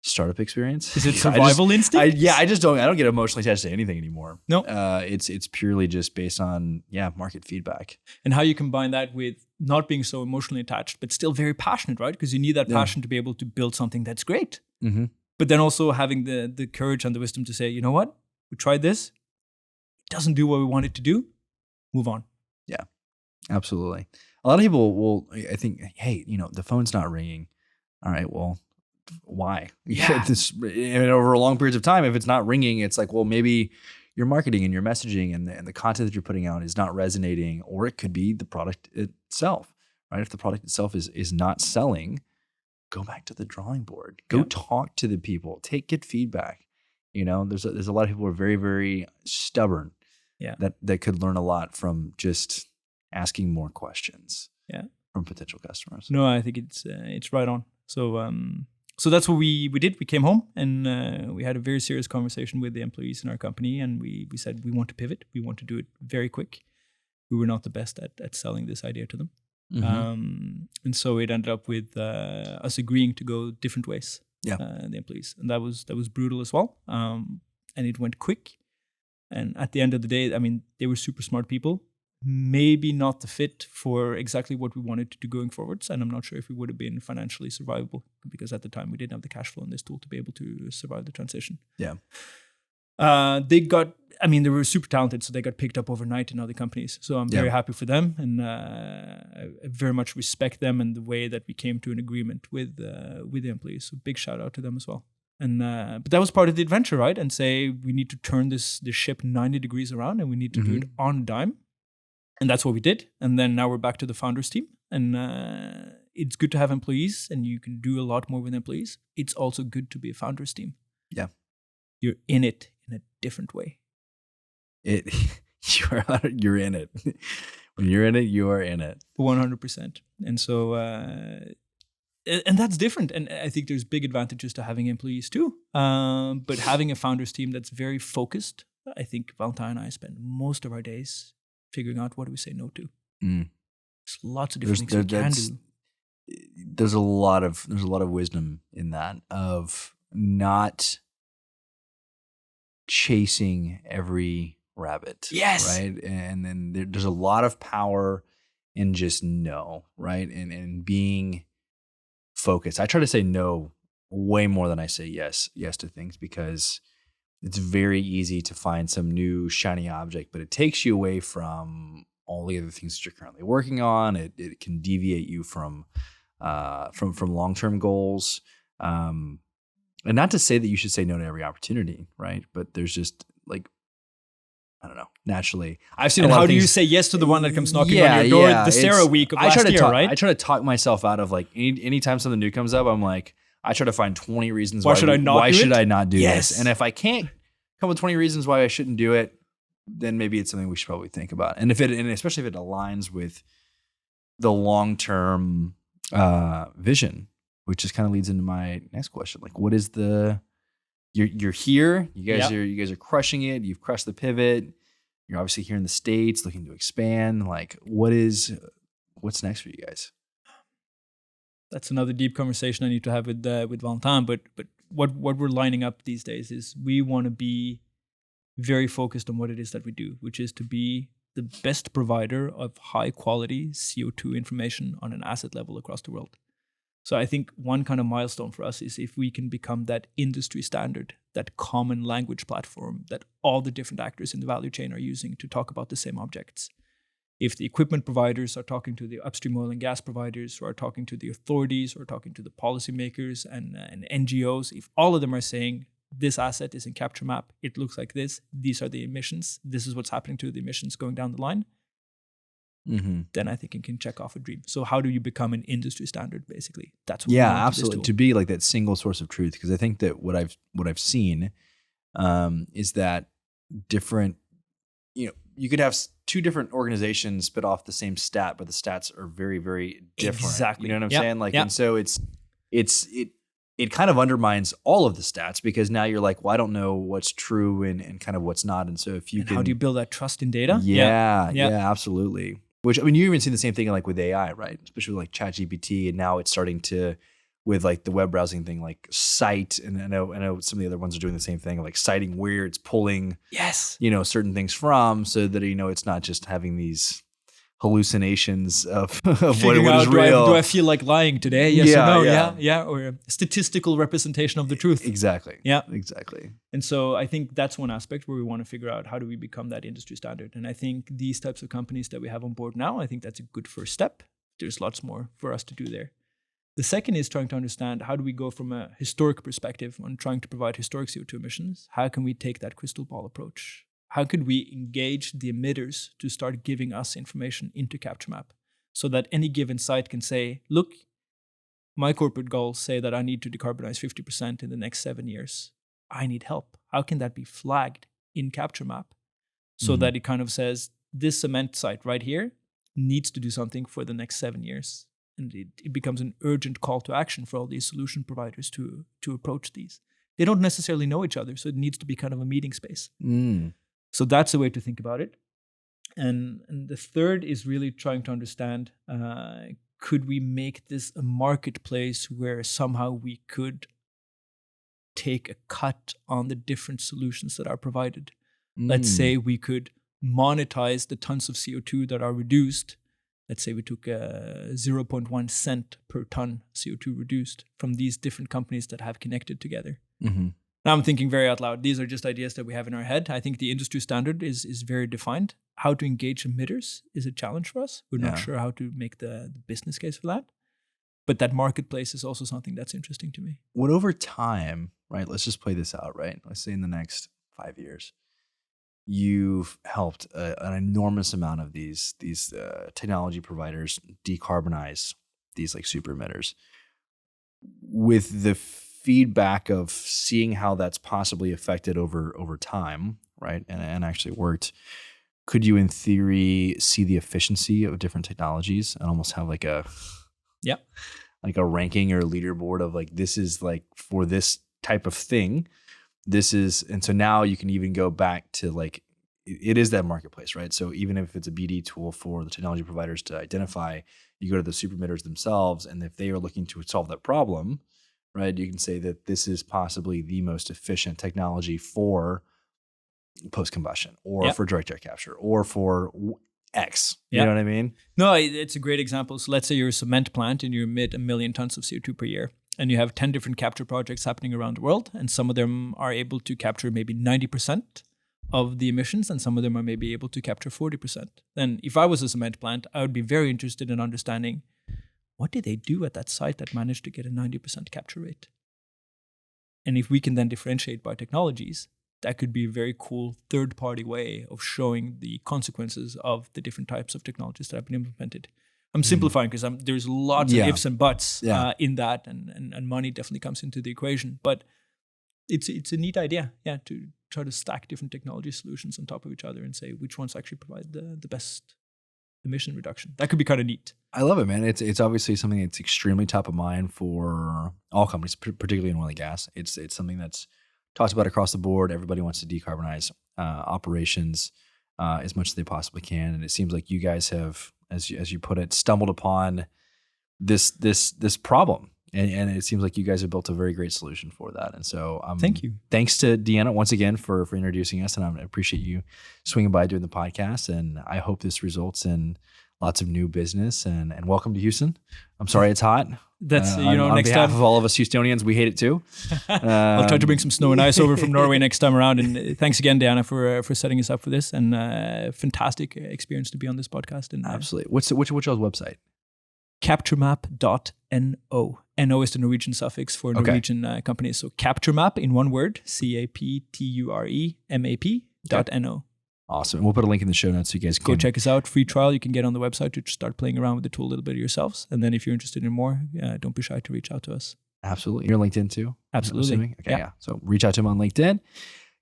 startup experience. Is it survival instinct? I don't get emotionally attached to anything anymore. No. It's purely just based on market feedback. And how you combine that with not being so emotionally attached, but still very passionate, right? Because you need that passion to be able to build something that's great. Mm-hmm. But then also having the courage and the wisdom to say, you know what? We tried this. It doesn't do what we want it to do. Move on. Yeah, absolutely. A lot of people will, I think, hey, the phone's not ringing. All right, well, why? Yeah. Over long periods of time, if it's not ringing, it's like, well, maybe your marketing and your messaging and the content that you're putting out is not resonating, or it could be the product itself, right? If the product itself is not selling, go back to the drawing board. Go talk to the people. Get feedback. There's a lot of people who are very, very stubborn. Yeah. That could learn a lot from just asking more questions. Yeah. From potential customers. No, I think it's right on. So that's what we did. We came home and we had a very serious conversation with the employees in our company, and we said we want to pivot. We want to do it very quick. We were not the best at selling this idea to them. Mm-hmm. And so it ended up with us agreeing to go different ways. Yeah, the employees, and that was brutal as well. And it went quick. And at the end of the day, I mean, they were super smart people. Maybe not the fit for exactly what we wanted to do going forwards. And I'm not sure if we would have been financially survivable, because at the time we didn't have the cash flow in this tool to be able to survive the transition. Yeah. They were super talented, so they got picked up overnight in other companies. So I'm very happy for them, and I very much respect them and the way that we came to an agreement with the employees. So big shout out to them as well. And but that was part of the adventure, right? And say we need to turn this ship 90 degrees around, and we need to do it on a dime. And that's what we did. And then now we're back to the founders team. And it's good to have employees, and you can do a lot more with employees. It's also good to be a founders team. Yeah. You're in it in a different way. You're in it. When you're in it, you are in it. 100%. And so, and that's different. And I think there's big advantages to having employees too. But having a founders team that's very focused, I think Valentin and I spend most of our days figuring out what do we say no to. There's lots of different things we can do. There's a lot of wisdom in that, of not chasing every rabbit. Yes. Right. And then there's a lot of power in just no, right? And being focused. I try to say no way more than I say yes to things, because it's very easy to find some new shiny object, but it takes you away from all the other things that you're currently working on. It can deviate you from long-term goals. And not to say that you should say no to every opportunity, right? But there's just I don't know, naturally. I've seen a lot of things. How do you say yes to the one that comes knocking on your door the Sarah week of last year, right? I try to talk myself out of anytime something new comes up, I'm like, I try to find 20 reasons why should I not do this? And if I can't come with 20 reasons why I shouldn't do it, then maybe it's something we should probably think about. And especially if it aligns with the long-term vision, which just kind of leads into my next question. What is you're here, you guys are crushing it. You've crushed the pivot. You're obviously here in the States looking to expand. What's next for you guys? That's another deep conversation I need to have with Valentin. But what we're lining up these days is we want to be very focused on what it is that we do, which is to be the best provider of high quality CO2 information on an asset level across the world. So I think one kind of milestone for us is if we can become that industry standard, that common language platform that all the different actors in the value chain are using to talk about the same objects. If the equipment providers are talking to the upstream oil and gas providers, who are talking to the authorities, or talking to the policymakers and NGOs, if all of them are saying, this asset is in CaptureMap, it looks like this, these are the emissions, this is what's happening to the emissions going down the line, then I think it can check off a dream. So how do you become an industry standard, basically? That's what absolutely. To be that single source of truth. Because I think that what I've seen is that different, you could have two different organizations spit off the same stat, but the stats are very, very different. Exactly. You know what I'm saying? And so it kind of undermines all of the stats, because now you're like, well, I don't know what's true and kind of what's not. And so if you can, how do you build that trust in data? Yeah, absolutely. Which, you even see the same thing with AI, right? Especially with ChatGPT, and now it's starting to, with the web browsing thing, cite, and I know some of the other ones are doing the same thing, citing where it's pulling, certain things from, so that it's not just having these hallucinations of what is real. Do I feel like lying today? Yes or no? Yeah. Or a statistical representation of the truth. Exactly. Yeah. Exactly. And so I think that's one aspect where we want to figure out, how do we become that industry standard? And I think these types of companies that we have on board now, I think that's a good first step. There's lots more for us to do there. The second is trying to understand, how do we go from a historic perspective on trying to provide historic CO2 emissions? How can we take that crystal ball approach how could we engage the emitters to start giving us information into CaptureMap so that any given site can say, look, my corporate goals say that I need to decarbonize 50% in the next 7 years. I need help. How can that be flagged in CaptureMap so that it kind of says, this cement site right here needs to do something for the next 7 years? And it becomes an urgent call to action for all these solution providers to approach these. They don't necessarily know each other, so it needs to be kind of a meeting space. So that's a way to think about it. And the third is really trying to understand, could we make this a marketplace where somehow we could take a cut on the different solutions that are provided? Let's say we could monetize the tons of CO2 that are reduced. Let's say we took 0.1 cent per ton CO2 reduced from these different companies that have connected together. Now I'm thinking very out loud. These are just ideas that we have in our head. I think the industry standard is very defined. How to engage emitters is a challenge for us. We're not sure how to make the business case for that. But that marketplace is also something that's interesting to me. What over time, right? Let's just play this out, right? Let's say in the next 5 years, you've helped an enormous amount of these technology providers decarbonize these like super emitters. With the feedback of seeing how that's possibly affected over time, right? And actually worked. Could you, in theory, see the efficiency of different technologies and almost have like a ranking or a leaderboard of like, this is like for this type of thing, this is, and so now you can even go back to like, it is that marketplace, right? So even if it's a BD tool for the technology providers to identify, you go to the super emitters themselves, and if they are looking to solve that problem, right, you can say that this is possibly the most efficient technology for post-combustion or for direct air capture or for X. You know what I mean? No, it's a great example. So let's say you're a cement plant and you emit 1 million tons of CO2 per year, and you have 10 different capture projects happening around the world, and some of them are able to capture maybe 90% of the emissions, and some of them are maybe able to capture 40%. Then if I was a cement plant, I would be very interested in understanding, what did they do at that site that managed to get a 90% capture rate? And if we can then differentiate by technologies, that could be a very cool third-party way of showing the consequences of the different types of technologies that have been implemented. I'm simplifying because there's lots of ifs and buts in that, and money definitely comes into the equation. But it's a neat idea, to try to stack different technology solutions on top of each other and say which ones actually provide the best emission reduction. That could be kind of neat. I love it, man. It's obviously something that's extremely top of mind for all companies, particularly in oil and gas. It's something that's talked about across the board. Everybody wants to decarbonize operations as much as they possibly can, and it seems like you guys have, as you put it, stumbled upon this problem, and it seems like you guys have built a very great solution for that. And so, thank you. Thanks to Deanna once again for introducing us, and I appreciate you swinging by doing the podcast. And I hope this results in lots of new business. And welcome to Houston. I'm sorry it's hot. That's on next behalf time of all of us Houstonians, we hate it too. I'll try to bring some snow and ice over from Norway next time around. And thanks again, Deanna, for setting us up for this, and fantastic experience to be on this podcast. And absolutely. What's y'all's website? CaptureMap.no. NO is the Norwegian suffix for Norwegian companies. So CaptureMap in one word, CaptureMap.no. Awesome. And we'll put a link in the show notes so you guys can go check us out. Free trial you can get on the website to start playing around with the tool a little bit yourselves. And then if you're interested in more, don't be shy to reach out to us. Absolutely. You're on LinkedIn too? Absolutely. Okay, yeah. So reach out to him on LinkedIn.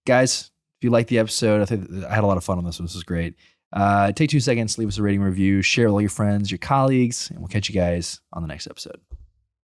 Guys, if you like the episode, I think I had a lot of fun on this one. This was great. Take 2 seconds, leave us a rating review, share with all your friends, your colleagues, and we'll catch you guys on the next episode.